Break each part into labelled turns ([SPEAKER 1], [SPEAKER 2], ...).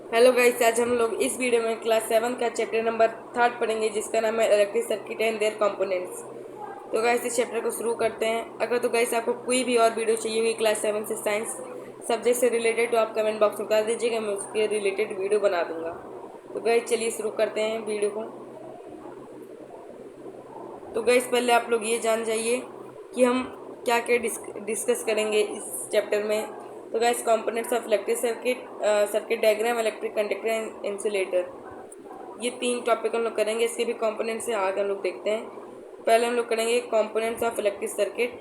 [SPEAKER 1] Hello guys, आज हम लोग इस वीडियो में क्लास 7 का चैप्टर नंबर 3 पढ़ेंगे, जिसका नाम है electric circuit and there components. तो गाइस, इस चैप्टर को शुरू करते हैं। अगर तो गाइस आपको कोई भी और वीडियो चाहिए होगी क्लास 7 से साइंस सब्जेक्ट से रिलेटेड, तो आप कमेंट बॉक्स में बता दीजिएगा, मैं उसके रिलेटेड वीडियो बना दूंगा। तो गाइस चलिए शुरू करते हैं वीडियो को। तो गाइस पहले आप लोग ये जान जाइए कि हम क्या क्या डिस्कस करेंगे इस चैप्टर में। तो guys, components of electric circuit, circuit diagram, electric conductor and insulator, ये 3 टॉपिक हम लोग करेंगे। इसके भी कंपोनेंट से आगे हम लोग देखते हैं। पहले हम लोग करेंगे कंपोनेंट्स ऑफ इलेक्ट्रिक सर्किट।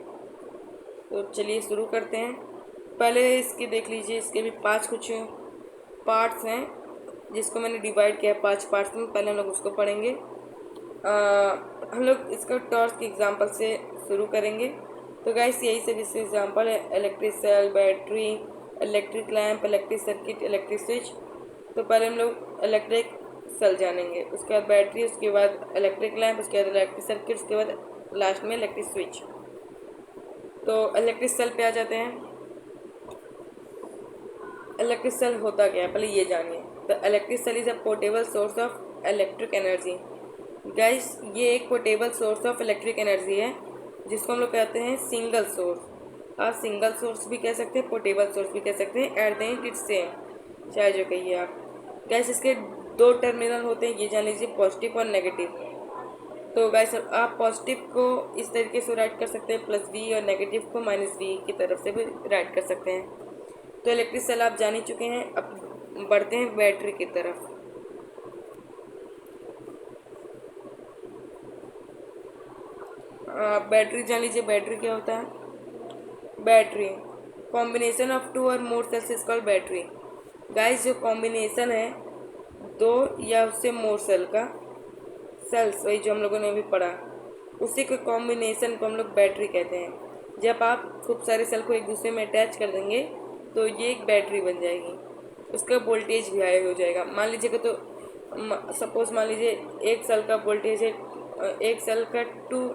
[SPEAKER 1] तो चलिए शुरू करते हैं। पहले इसके देख लीजिए, इसके भी 5 कुछ पार्ट्स हैं, जिसको मैंने डिवाइड किया है 5 पार्ट्स में। पहले हम लोग उसको पढ़ेंगे। हम लोग इसका टॉर्च के एग्जांपल से शुरू करेंगे। तो गाइस, यही सब इसके एग्जांपल है: electric cell, battery, electric lamp, electric circuit, electric switch. तो पहले हम लोग इलेक्ट्रिक सेल जानेंगे, उसके बाद बैटरी, उसके बाद इलेक्ट्रिक लैंप, उसके बाद इलेक्ट्रिक सर्किट, उसके बाद लास्ट में इलेक्ट्रिक स्विच। तो इलेक्ट्रिक सेल पे आ जाते हैं। इलेक्ट्रिक सेल होता क्या है, पहले ये जानिए। The electric cell is a portable source of electric energy. Guys, ये एक portable source of electric energy है, जिसको हम लोग कहते हैं सिंगल सोर्स। आप सिंगल सोर्स भी कह सकते हैं, पोर्टेबल सोर्स भी कह सकते हैं। At the end it's same, चाहे जो कहिए आप। गैस, इसके 2 टर्मिनल होते हैं, ये जान लीजिए, पॉजिटिव और नेगेटिव। तो गैस, आप पॉजिटिव को इस तरीके से राइट कर सकते हैं +V, और नेगेटिव को -V की तरफ से भी राइट कर सकते हैं। तो इलेक्ट्रिक सेल आप जान ही चुके हैं। अब बढ़ते हैं बैटरी की तरफ। बैटरी जान लीजिए, बैटरी क्या होता है। बैटरी कॉम्बिनेशन ऑफ 2 और more cells is called battery. Guys, जो कॉम्बिनेशन है 2 या उससे मोर सेल का, सेल्स, वही जो हम लोगों ने अभी पढ़ा, उसी के कॉम्बिनेशन को हम लोग बैटरी कहते हैं। जब आप खूब सारे सेल को एक दूसरे में अटैच कर देंगे तो ये एक बैटरी बन जाएगी। उसका वोल्टेज भी हाई हो जाएगा। मान लीजिएगा, तो सपोज मान लीजिए एक सेल का वोल्टेज है, एक सेल का 2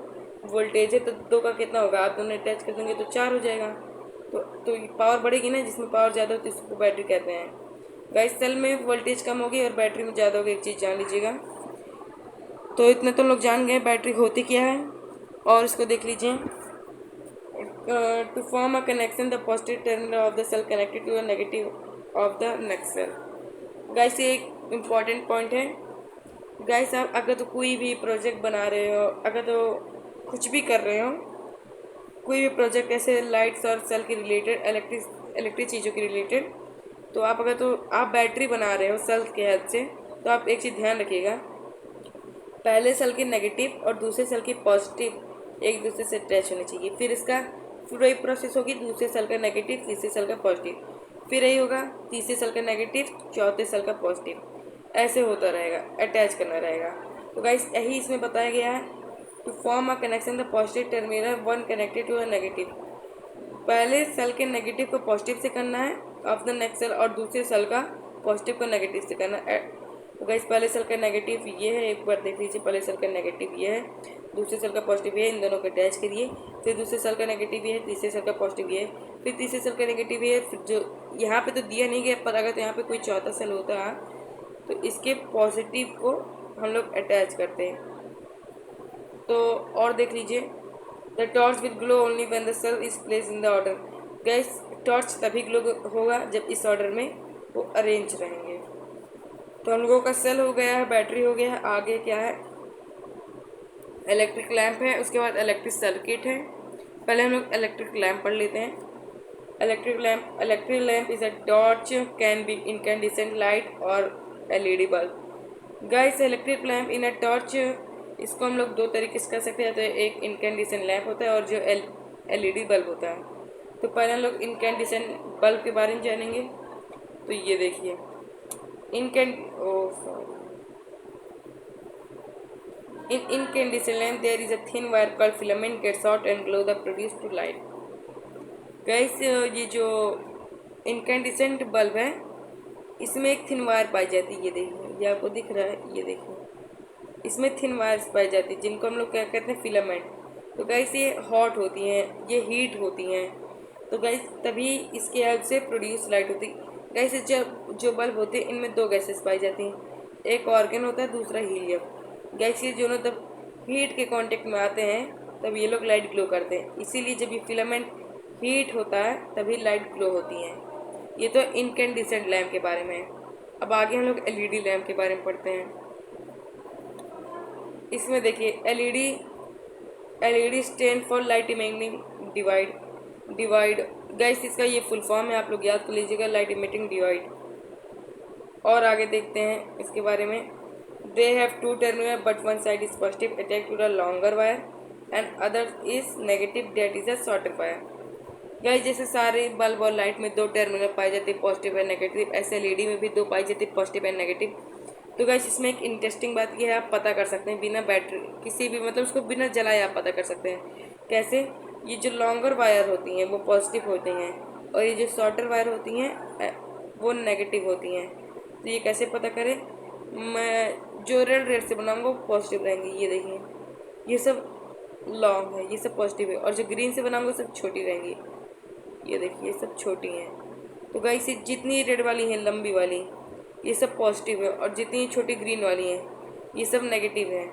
[SPEAKER 1] वोल्टेज है, तो 2 का कितना होगा, आप दोनों अटैच कर देंगे तो 4 हो जाएगा। तो पावर बढ़ेगी ना, जिसमें पावर ज़्यादा होती है उसको बैटरी कहते हैं। गाइस, सेल में वोल्टेज कम होगी और बैटरी में ज़्यादा होगी, एक चीज़ जान लीजिएगा। तो इतना तो लोग जान गए बैटरी होती क्या है। और इसको देख लीजिए। To form a connection, the positive terminal of the cell connected to the negative of the next cell. Guys, ये एक इम्पॉर्टेंट पॉइंट है। गाइस, आप अगर तो कोई भी प्रोजेक्ट बना रहे हो, अगर तो कुछ भी कर रहे हो, कोई भी प्रोजेक्ट ऐसे लाइट्स और सेल के रिलेटेड, इलेक्ट्रिक चीज़ों के रिलेटेड, तो आप अगर तो आप बैटरी बना रहे हो सेल के हेल्प से, तो आप एक चीज़ ध्यान रखिएगा, पहले सेल की नेगेटिव और दूसरे सेल की पॉजिटिव एक दूसरे से अटैच होनी चाहिए। फिर इसका फिर वही प्रोसेस होगी, दूसरे सेल का नेगेटिव, तीसरे सेल का पॉजिटिव, फिर यही होगा, तीसरे सेल का नेगेटिव, चौथे सेल का पॉजिटिव, ऐसे होता रहेगा, अटैच करना रहेगा। तो गाइस, यही इसमें बताया गया है। To form a connection, the positive terminal one connected to a negative. पहले सेल के नेगेटिव को पॉजिटिव से करना है ऑफ द नेक्स्ट सेल, और दूसरे सेल का पॉजिटिव को नेगेटिव से करना है। तो गाइस, पहले सेल का नेगेटिव ये है, एक बार देख लीजिए, पहले सेल का नेगेटिव ये है, दूसरे सेल का पॉजिटिव ये है, इन दोनों को अटैच करिए। फिर दूसरे सेल का नेगेटिव ये है, तीसरे सेल का पॉजिटिव ये है, फिर तीसरे सेल का नेगेटिव ये है। फिर जो यहाँ पे तो दिया नहीं गया, पर अगर तो यहाँ पे कोई चौथा सेल होता है तो इसके पॉजिटिव को हम लोग अटैच करते हैं। तो और देख लीजिए, the torch will glow only when the cell is place in the order. Guys, torch तभी ग्लो होगा जब इस ऑर्डर में वो अरेंज रहेंगे। तो हम लोगों का सेल हो गया है, बैटरी हो गया है, आगे क्या है, इलेक्ट्रिक लैंप है, उसके बाद इलेक्ट्रिक सर्किट है। पहले हम लोग इलेक्ट्रिक लैंप पढ़ लेते हैं। Electric lamp is a torch, can be incandescent light और LED bulb. Guys, electric lamp in a torch, इसको हम लोग 2 तरीके से कर सकते हैं। तो एक इनकैंडिसेंट लैंप होता है और जो एलईडी बल्ब होता है। तो पहले हम लोग इनकैंडिसेंट बल्ब के बारे में जानेंगे। तो ये देखिए, इनकैंड ओ sorry In incandescent lamp, there is a thin wire called filament gets out and glow the produced to light. Guys, ये जो incandescent बल्ब है, इसमें एक थिन वायर पाई जाती है। ये देखिए, ये आपको दिख रहा है, ये देखिए, इसमें थिन वायर्स पाई जाती है, जिनको हम लोग क्या कहते हैं, फिलामेंट। तो गाइस, ये हॉट होती हैं, ये हीट होती हैं। तो गाइस, तभी इसके हेल्प से प्रोड्यूस लाइट होती है। गाइस, जब जो बल्ब होते हैं इनमें दो गैसेस पाई जाती हैं, एक ऑर्गन होता है, दूसरा हीलियम गैस। ये दोनों तब हीट के कांटेक्ट में आते हैं तब ये लोग लाइट ग्लो करते हैं। इसीलिए जब ये फिलामेंट हीट होता है तभी लाइट ग्लो होती है। ये तो इनकैंडिसेंट लैम्प के बारे में है। अब आगे हम लोग एलईडी लैम्प के बारे में पढ़ते हैं। इसमें देखिए LED stand for light emitting divide gas, इसका ये फुल फॉर्म है, आप लोग याद कर लीजिएगा, लाइट इमिटिंग डिवाइड। और आगे देखते हैं इसके बारे में। They have two terminal but one side is positive attach to the longer wire and other is negative that is a shorter wire. Guys जैसे सारे बल्ब और लाइट में दो टर्मिनल पाई जाती है पॉजिटिव एंड नेगेटिव, ऐसे एलईडी में भी दो पाई जाती है पॉजिटिव एंड नेगेटिव। तो गाइस इसमें एक इंटरेस्टिंग बात यह है, आप पता कर सकते हैं बिना बैटरी किसी भी मतलब उसको बिना जलाए आप पता कर सकते हैं। कैसे? ये जो लॉन्गर वायर होती हैं वो पॉजिटिव होती हैं और ये जो शॉर्टर वायर होती हैं वो नेगेटिव होती हैं। तो ये कैसे पता करें? मैं जो रेड से बनाऊंगा वो पॉजिटिव रहेंगी, ये देखिए ये सब लॉन्ग है, ये सब पॉजिटिव है, और जो ग्रीन से बनाऊंगा सब छोटी रहेंगी, ये देखिए ये सब छोटी हैं। तो गाइस जितनी रेड वाली हैं लंबी वाली ये सब पॉजिटिव है और जितनी छोटी ग्रीन वाली हैं ये सब नेगेटिव है।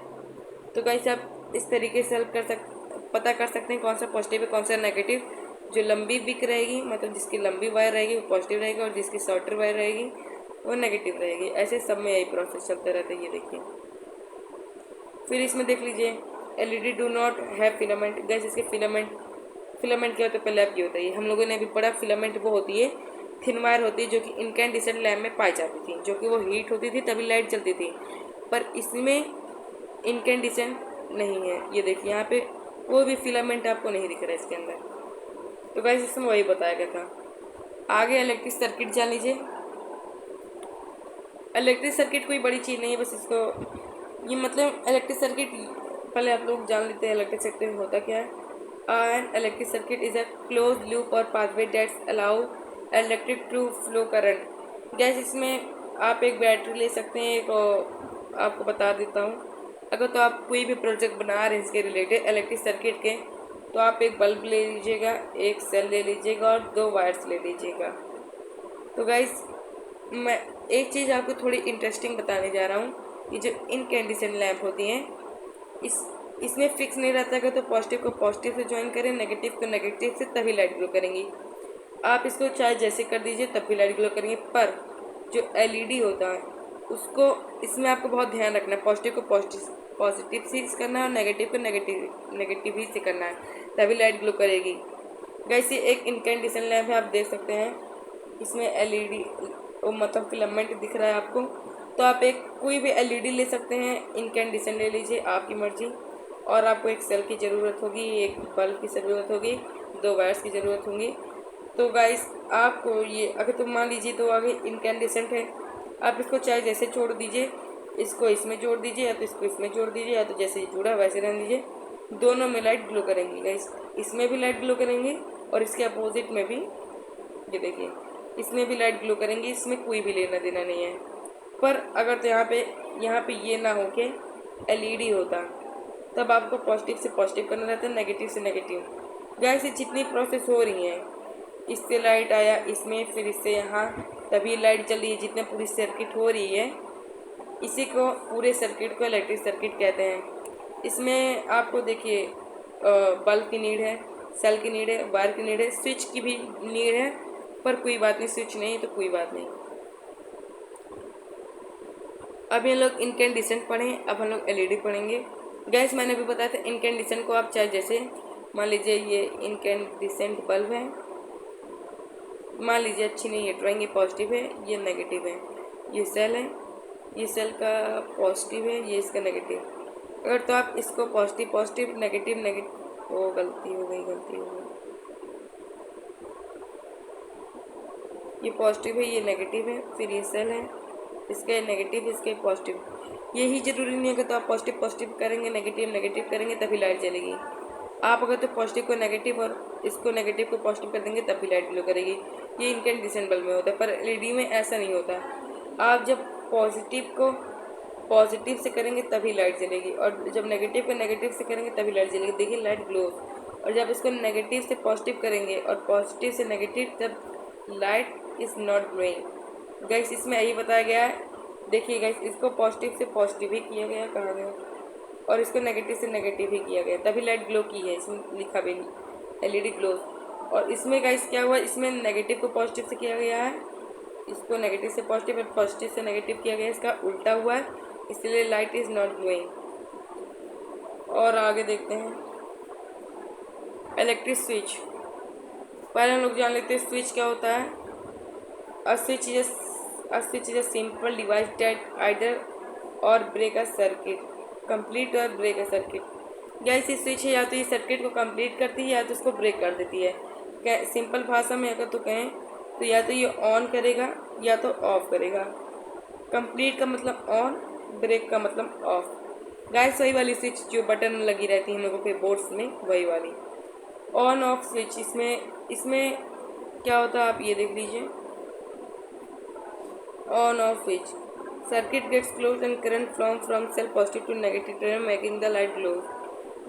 [SPEAKER 1] तो गाइस आप इस तरीके से पता कर सकते हैं कौन सा पॉजिटिव है कौन सा नेगेटिव। जो लंबी विक रहेगी मतलब जिसकी लंबी वायर रहेगी वो पॉजिटिव रहेगी और जिसकी शॉर्टर वायर रहेगी वो नेगेटिव रहेगी। ऐसे सब में यही प्रोसेस चलता रहता है, ये देखिए। फिर इसमें देख लीजिए LED do not have filament. Gas इसके फिलामेंट क्या होता है पहले आप ये बताइए। हम लोगों ने अभी पढ़ा फिलामेंट वो होती है थिन वायर होती है जो कि इनकैंडिसेंट लैम्प में पाई जाती थी, जो कि वो हीट होती थी तभी लाइट जलती थी, पर इसमें इनकैंडिसेंट नहीं है। ये देखिए यहाँ पे कोई भी फिलामेंट आपको नहीं दिख रहा है इसके अंदर। तो गाइस इसमें वही बताया गया था। आगे इलेक्ट्रिक सर्किट जान लीजिए। इलेक्ट्रिक सर्किट कोई बड़ी चीज़ नहीं है, बस इसको ये मतलब इलेक्ट्रिक सर्किट पहले आप लोग जान लेते हैं इलेक्ट्रिक सर्किट होता क्या है। An electric circuit is a close loop और pathway that's allow electric to flow current. Guys इसमें आप एक बैटरी ले सकते हैं, एक आपको बता देता हूँ। अगर तो आप कोई भी प्रोजेक्ट बना रहे हैं इसके रिलेटेड इलेक्ट्रिक सर्किट के, तो आप एक बल्ब ले लीजिएगा, एक सेल ले लीजिएगा और दो वायर्स ले लीजिएगा। तो गाइस मैं एक चीज़ आपको थोड़ी इंटरेस्टिंग बताने जा रहा हूँ। ये जो इनकैंडिसेंट लैम्प होती हैं इसमें फिक्स नहीं रहता है तो पॉजिटिव को पॉजिटिव से ज्वाइन करें, नेगेटिव को नेगेटिव से, तभी लाइट ग्लो करेंगी। आप इसको चाहे जैसे कर दीजिए तब भी लाइट ग्लो करेंगे। पर जो एलईडी होता है उसको इसमें आपको बहुत ध्यान रखना है, पॉजिटिव को पॉजिटिव से करना है और नेगेटिव को नेगेटिव ही से करना है, तभी लाइट ग्लो करेगी। गाइस ये एक इनकैंडिसेंट लैम्प है, आप देख सकते हैं इसमें एलईडी मतलब फिलामेंट दिख रहा है आपको। तो आप एक कोई भी एलईडी ले सकते हैं, इनकैंडिसेंट ले लीजिए, आपकी मर्जी। और आपको एक सेल की ज़रूरत होगी, एक बल्ब की ज़रूरत होगी, दो वायर्स की ज़रूरत होगी। तो गाइस आपको ये अगर तो मान लीजिए तो आगे इनकैंडिसेंट है, आप इसको चाहे जैसे छोड़ दीजिए, इसको इसमें जोड़ दीजिए या तो इसको इसमें जोड़ दीजिए या तो जैसे ही जुड़ा वैसे रहने दीजिए, दोनों में लाइट ग्लो करेंगी। गाइस इसमें भी लाइट ग्लो करेंगी और इसके अपोजिट में भी, ये देखिए इसमें भी लाइट ग्लो करेंगी, इसमें कोई भी लेना देना नहीं है। पर अगर तो यहाँ पे ये ना हो के एलईडी होता तब आपको पॉजिटिव से पॉजिटिव करना रहता है, नेगेटिव से नेगेटिव। गाइस ये जितनी प्रोसेस हो रही हैं, इससे लाइट आया इसमें, फिर इससे यहाँ, तभी लाइट चल रही है, जितने पूरी सर्किट हो रही है इसी को पूरे सर्किट को इलेक्ट्रिक सर्किट कहते हैं। इसमें आपको देखिए बल्ब की नीड है, सेल की नीड है, वायर की नीड है, स्विच की भी नीड है, पर कोई बात नहीं, स्विच नहीं तो कोई बात नहीं। अब ये लोग इनकैंडिसेंट पढ़ें, अब हम लोग एलईडी पढ़ेंगे। गैस मैंने भी बताया था इनकैंडिसेंट को आप चाहे जैसे, मान लीजिए ये इनकैंडिसेंट बल्ब है, मान लीजिए अच्छी नहीं है ड्राइंग, ये पॉजिटिव है ये नेगेटिव है, ये सेल है, ये सेल का पॉजिटिव है ये इसका नेगेटिव। अगर तो आप इसको पॉजिटिव पॉजिटिव नेगेटिव नेगेटिव, वो गलती हो गई, ये पॉजिटिव है ये नेगेटिव है, फिर ये सेल है, इसका नेगेटिव इसके पॉजिटिव। यही जरूरी नहीं है कि तो आप पॉजिटिव पॉजिटिव करेंगे नेगेटिव नेगेटिव करेंगे तभी लाइट जलेगी। आप अगर तो पॉजिटिव को नेगेटिव और इसको नेगेटिव को पॉजिटिव कर देंगे तभी लाइट ग्लो करेगी। ये इनकैंडिसेंट बल्ब में होता है, पर एलईडी में ऐसा नहीं होता। आप जब पॉजिटिव को पॉजिटिव से करेंगे तभी लाइट जलेगी और जब नेगेटिव को नेगेटिव से करेंगे तभी लाइट जलेगी। देखिए लाइट ग्लो। और जब इसको नेगेटिव से पॉजिटिव करेंगे और पॉजिटिव से नेगेटिव, तब light is not glowing. Guys इसमें यही बताया गया है। देखिए गाइस, इसको पॉजिटिव से पॉजिटिव ही किया गया, कहा गया, और इसको नेगेटिव से नेगेटिव ही किया गया, तभी लाइट ग्लो की है, इसमें लिखा भी नहीं एलईडी ग्लोज। और इसमें गाइस क्या हुआ, इसमें नेगेटिव को पॉजिटिव से किया गया है, इसको नेगेटिव से पॉजिटिव और पॉजिटिव से नेगेटिव किया गया है, इसका उल्टा हुआ है, इसलिए लाइट इज नॉट ग्लोइंग। और आगे देखते हैं इलेक्ट्रिक स्विच। पहले हम लोग जान लेते हैं स्विच क्या होता है। A switch is a simple device that either और ब्रेक अ सर्किट, कंप्लीट और ब्रेक अ सर्किट। गैस ये स्विच है, या तो ये सर्किट को कंप्लीट करती है या तो उसको ब्रेक कर देती है। सिंपल भाषा में अगर तो कहें तो या तो ये ऑन करेगा या तो ऑफ करेगा। कंप्लीट का मतलब ऑन, ब्रेक का मतलब ऑफ। गैस वही वाली स्विच जो बटन लगी रहती है हम लोगों के बोर्ड्स में, वही वाली ऑन ऑफ स्विच। इसमें क्या होता है आप ये देख लीजिए। On off switch, circuit gets close and current from cell positive to negative terminal making the light glow.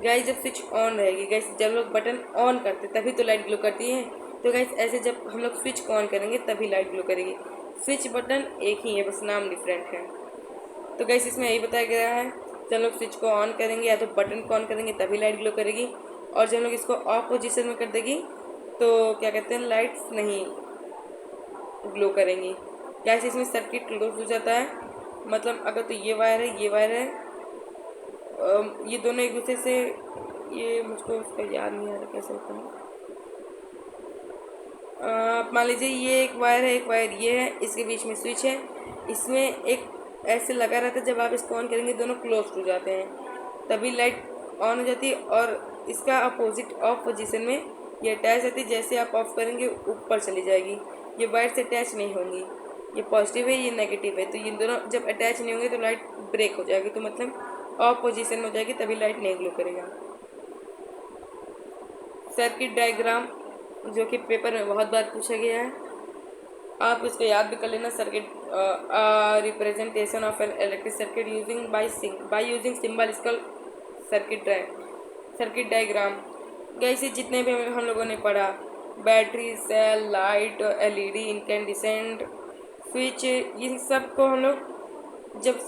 [SPEAKER 1] Guys जब स्विच ऑन रहेगी, गाइस जब लोग बटन ऑन करते तभी तो लाइट ग्लो करती है। तो गाइस ऐसे जब हम लोग स्विच को ऑन करेंगे तभी लाइट ग्लो करेगी। स्विच बटन एक ही है, बस नाम डिफरेंट है। तो गाइस इसमें यही बताया गया है, जब लोग स्विच को ऑन करेंगे या तो बटन को ऑन करेंगे तभी लाइट ग्लो करेगी, और जब लोग इसको ऑफ पोजीशन में कर देगी तो क्या कहते हैं, लाइट्स नहीं ग्लो करेंगी। गैस इसमें सर्किट क्लोज हो जाता है, मतलब अगर तो ये वायर है, ये वायर है, ये दोनों एक दूसरे से, ये मुझको उसका याद नहीं आ रहा कैसे होता है। मान लीजिए ये एक वायर है, एक वायर ये है, इसके बीच में स्विच है, इसमें एक ऐसे लगा रहता है, जब आप इसको ऑन करेंगे दोनों क्लोज हो जाते हैं तभी लाइट ऑन हो जाती है। और इसका अपोजिट ऑफ पोजीशन में ये अटैच रहती है, जैसे आप ऑफ करेंगे ऊपर चली जाएगी, ये वायर से अटैच नहीं होंगी। ये पॉजिटिव है, ये नेगेटिव है, तो ये दोनों जब अटैच नहीं होंगे तो लाइट ब्रेक हो जाएगी, तो मतलब ऑफ पोजीशन में हो जाएगी, तभी लाइट नहीं ग्लो करेगा। सर्किट डायग्राम, जो कि पेपर में बहुत बार पूछा गया है, आप इसको याद भी कर लेना। Circuit representation of an electric circuit using by using symbol is called circuit diagram. कैसे जितने भी हम लोगों ने पढ़ा, battery, cell, light, LED, incandescent, switch, इन सब को हम लोग जब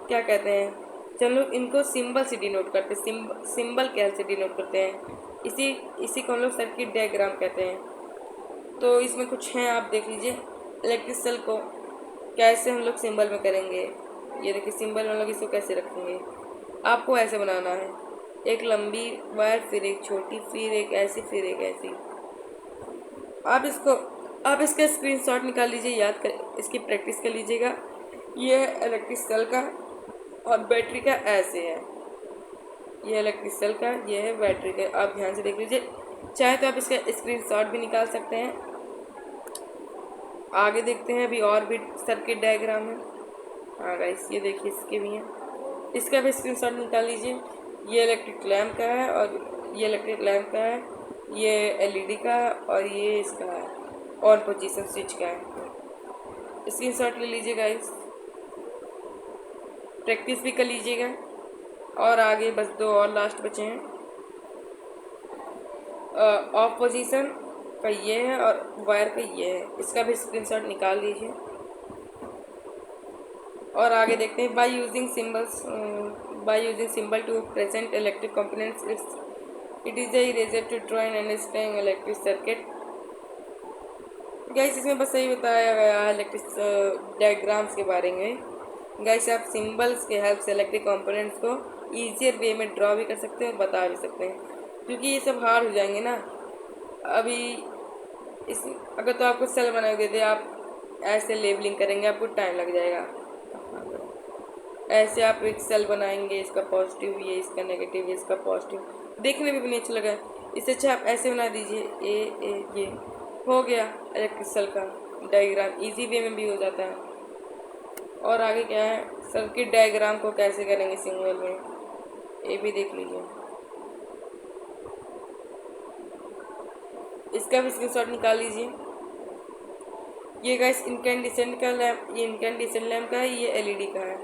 [SPEAKER 1] क्या कहते हैं, जब हम लोग इनको सिंबल से डिनोट करते हैं, सिंबल क्या से डिनोट करते हैं, इसी को हम लोग सर्किट डायग्राम कहते हैं। तो इसमें कुछ हैं, आप देख लीजिए। इलेक्ट्रिक सेल को कैसे हम लोग सिंबल में करेंगे, ये देखिए सिंबल में हम लोग इसको कैसे रखेंगे। आपको ऐसे बनाना है, एक लंबी वायर, फिर एक छोटी, फिर एक ऐसी, फिर एक ऐसी। आप इसका स्क्रीनशॉट निकाल लीजिए, याद कर, इसकी प्रैक्टिस कर लीजिएगा। ये है इलेक्ट्रिक सेल का, और बैटरी का ऐसे है, ये इलेक्ट्रिक सेल का, ये है बैटरी का। आप ध्यान से देख लीजिए, चाहे तो आप इसका स्क्रीनशॉट भी निकाल सकते हैं। आगे देखते हैं, अभी और भी सर्किट डायग्राम है। हाँ गाइस ये देखिए, इसके भी हैं, इसका भी स्क्रीनशॉट निकाल लीजिए। ये इलेक्ट्रिक लैम्प का है, और ये इलेक्ट्रिक लैम्प का है, ये एलईडी का है, और ये इसका है ऑन पोजीशन स्विच का है। स्क्रीनशॉट ले लीजिए गाइस, प्रैक्टिस भी कर लीजिएगा। और आगे बस दो और लास्ट बचे हैं। ऑफ पोजीशन का ये है और वायर का ये है, इसका भी स्क्रीनशॉट निकाल लीजिए। और आगे देखते हैं, by using symbol to present electric components, it is easier to draw and understand electric circuit. Guys इसमें बस यही बताया गया है इलेक्ट्रिक डायग्राम्स के बारे में। गाइस आप सिंबल्स के हेल्प से इलेक्ट्रिक कंपोनेंट्स को ईजियर वे में ड्रॉ भी कर सकते हैं और बता भी सकते हैं, क्योंकि ये सब हार्ड हो जाएंगे ना। अभी इस अगर तो आपको सेल बना के देते, आप ऐसे लेबलिंग करेंगे, आपको टाइम लग जाएगा। ऐसे आप एक सेल बनाएंगे, इसका पॉजिटिव ये, इसका नेगेटिव ये, इसका पॉजिटिव, देखने में भी नहीं अच्छा लगा। इससे अच्छा आप ऐसे बना दीजिए, ये हो गया इलेक्ट्रिक सेल का डायग्राम, इजी वे में भी हो जाता है। और आगे क्या है, सर्किट डायग्राम को कैसे करेंगे सिंबल में, ये भी देख लीजिए। इसका भी स्क्रीनशॉट निकाल लीजिए। ये गाइस इनकैंडिसेंट का लैम्प, ये इनकैंडिसेंट लैम्प का है, ये एलईडी का है।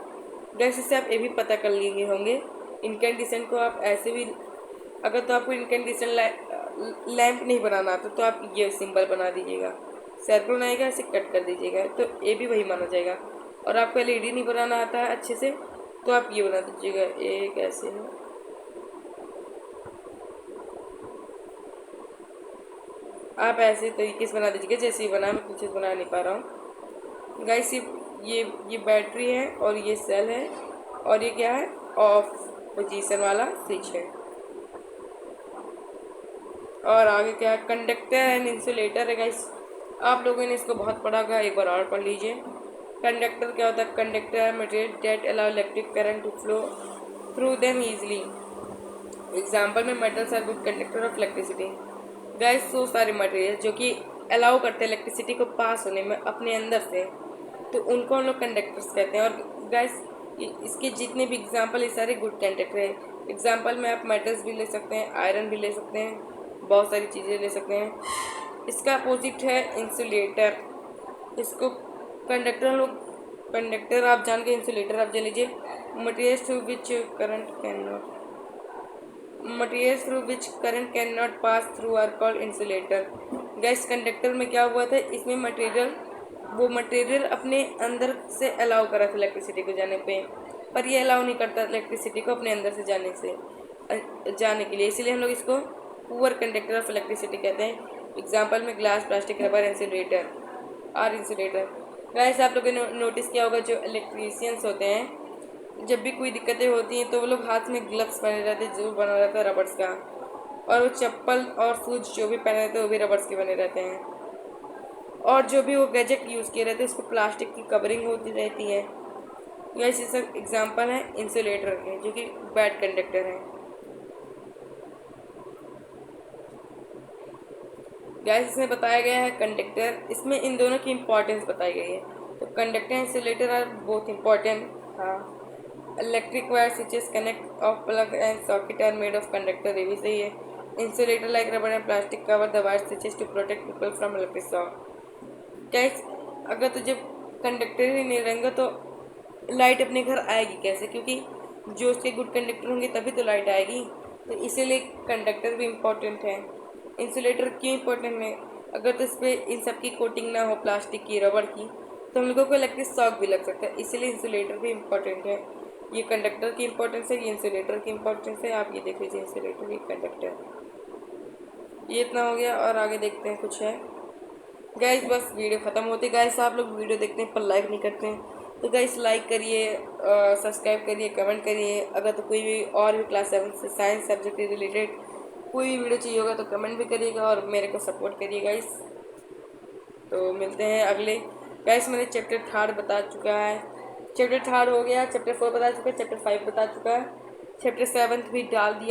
[SPEAKER 1] गाइस इससे आप ये भी पता कर लिए होंगे, इनकैंडिसेंट को आप ऐसे भी, अगर तो आपको इनकैंडिसेंट लैम्प नहीं बनाना आता तो आप ये सिंबल बना दीजिएगा, सर्कल बनाएगा, इसे कट कर दीजिएगा, तो ए भी वही माना जाएगा। और आपको एलईडी नहीं बनाना आता है अच्छे से, तो आप ये बना दीजिएगा, ए कैसे है, आप ऐसे तरीके से बना दीजिएगा जैसे ही बना, मैं कुछ बना नहीं पा रहा हूँ गाइस। ये बैटरी है और ये सेल है, और ये क्या है, ऑफ पोजीशन वाला स्विच है। और आगे क्या है, कंडक्टर एंड इंसुलेटर है गाइस। आप लोगों ने इसको बहुत पढ़ा होगा, एक बार और पढ़ लीजिए। कंडक्टर क्या होता है, कंडक्टर है material that allow electric current to flow through them easily. Example में metals are good conductor of electricity. Guys वो सारे मटेरियल जो कि अलाउ करते हैं इलेक्ट्रिसिटी को पास होने में अपने अंदर से, तो उनको हम लोग कंडक्टर्स कहते हैं। और गाइस इसके जितने भी एग्जाम्पल, ये सारे गुड कंडक्टर है। एग्जाम्पल में आप मेटल्स भी ले सकते हैं, आयरन भी ले सकते हैं, बहुत सारी चीज़ें ले सकते हैं। इसका अपोजिट है इंसुलेटर। इसको कंडक्टर हम लोग, कंडक्टर आप जान के, इंसुलेटर आप जान लीजिए। Material through which current can not, material through which current can not pass through are called insulator. Guys conductor में क्या हुआ था, इसमें मटेरियल, वो मटेरियल अपने अंदर से अलाउ करा था इलेक्ट्रिसिटी को जाने पे, पर ये अलाउ नहीं करता इलेक्ट्रिसिटी को अपने अंदर से जाने के लिए, इसलिए हम लोग इसको पुअर कंडक्टर ऑफ इलेक्ट्रिसिटी कहते हैं। एग्जाम्पल में ग्लास, प्लास्टिक, रबर, इंसुलेटर और इंसुलेटर। गैस आप लोगों ने नोटिस किया होगा, जो इलेक्ट्रीशियंस होते हैं, जब भी कोई दिक्कतें होती हैं तो वो लोग हाथ में ग्लव्स पहने रहते हैं, जो बना रहता है रबर्स का, और वो चप्पल और शूज जो भी पहने रहते हैं वो भी रबर्स के बने रहते हैं। और जो भी वो गैजेट यूज़ किए रहते हैं उसको प्लास्टिक की कवरिंग होती रहती है। वैसे सब एग्जाम्पल है इंसुलेटर के, जो कि बैड कंडक्टर हैं। गैस इसमें बताया गया है कंडक्टर, इसमें इन दोनों की इम्पोर्टेंस बताई गई है। तो conductor and insulator are both important. हाँ, electric wire switches connect of plug and socket are made of conductor, ये भी सही है। Insulator like rubber and plastic cover the wire switches to protect people from electric shock. Guys अगर तो जब conductor ही नहीं रहेंगे तो लाइट अपने घर आएगी कैसे, क्योंकि जो उसके गुड कंडक्टर होंगे तभी तो लाइट आएगी। तो इसीलिए कंडक्टर भी इम्पोर्टेंट है। इंसुलेटर क्यों इम्पोर्टेंट है, अगर तो इस पर इन सब की कोटिंग ना हो, प्लास्टिक की, रबर की, तो हम लोगों को इलेक्ट्रिक शॉक भी लग सकता है, इसीलिए इंसुलेटर भी इम्पोर्टेंट है। ये कंडक्टर की इम्पोर्टेंस है, ये इंसुलेटर की इम्पोर्टेंस है। आप ये देख लीजिए, इंसुलेटर, ये कंडक्टर। ये इतना हो गया, और आगे देखते हैं कुछ है। गाइस बस वीडियो ख़त्म होती है। गाइस आप लोग वीडियो देखते हैं पर लाइक नहीं करते हैं, तो गाइस लाइक करिए, सब्सक्राइब करिए, कमेंट करिए। अगर तो कोई भी और भी क्लास 7 से साइंस सब्जेक्ट से रिलेटेड कोई भी वीडियो चाहिए होगा तो कमेंट भी करिएगा और मेरे को सपोर्ट करिए गाइस। तो मिलते हैं अगले। गाइस मैंने चैप्टर 3 बता चुका है, चैप्टर 3 हो गया, चैप्टर 4 बता चुका है, चैप्टर 5 बता चुका है, चैप्टर 7 भी डाल दिया।